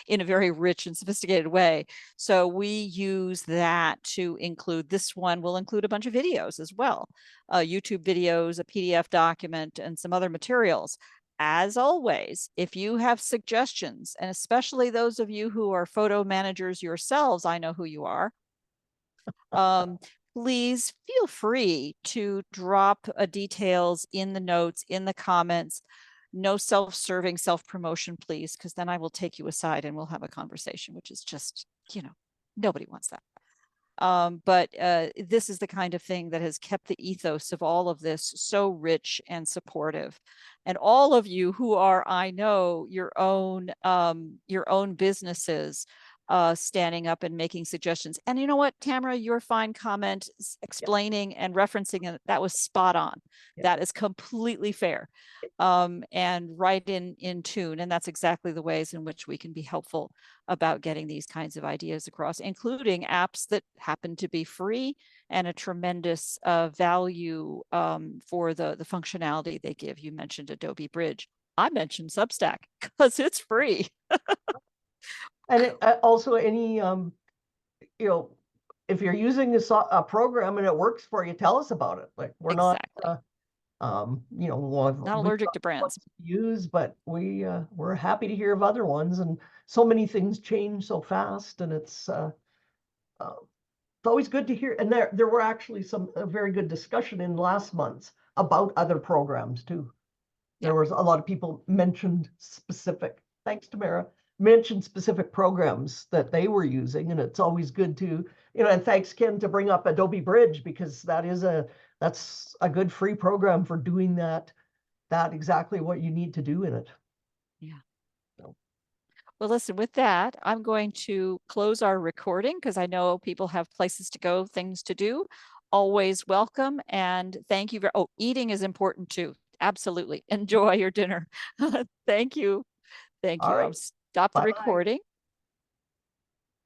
in a very rich and sophisticated way. So we use that to include, this one will include a bunch of videos as well, YouTube videos, a PDF document, and some other materials. As always, if you have suggestions, and especially those of you who are photo managers yourselves, I know who you are, please feel free to drop details in the notes, in the comments. No self-serving self-promotion, please, because then I will take you aside and we'll have a conversation, which is just, you know, nobody wants that. But this is the kind of thing that has kept the ethos of all of this so rich and supportive. And all of you who are, I know, your own businesses, standing up and making suggestions. And you know what, Tamara, your fine comment explaining and referencing it, that was spot on. That is completely fair, and right in tune. And that's exactly the ways in which we can be helpful about getting these kinds of ideas across, including apps that happen to be free and a tremendous value for the functionality they give. You mentioned Adobe Bridge. I mentioned Substack because it's free. And also any, you know, if you're using a program and it works for you, tell us about it. Like, we're Exactly. not, you know, Not allergic to brands. Use, but we're happy to hear of other ones. And so many things change so fast, and it's always good to hear. And there were actually a very good discussion in last month's about other programs too. There was a lot of people mentioned specific, thanks Tamara, mentioned specific programs that they were using. And it's always good to, you know, and thanks Ken to bring up Adobe Bridge, because that's a good free program for doing that exactly what you need to do in it. Yeah. Well, listen, with that, I'm going to close our recording because I know people have places to go, things to do. Always welcome. And thank you. Oh, eating is important too. Absolutely. Enjoy your dinner. Thank you. Thank you. All right. I'll stop the Bye-bye. recording.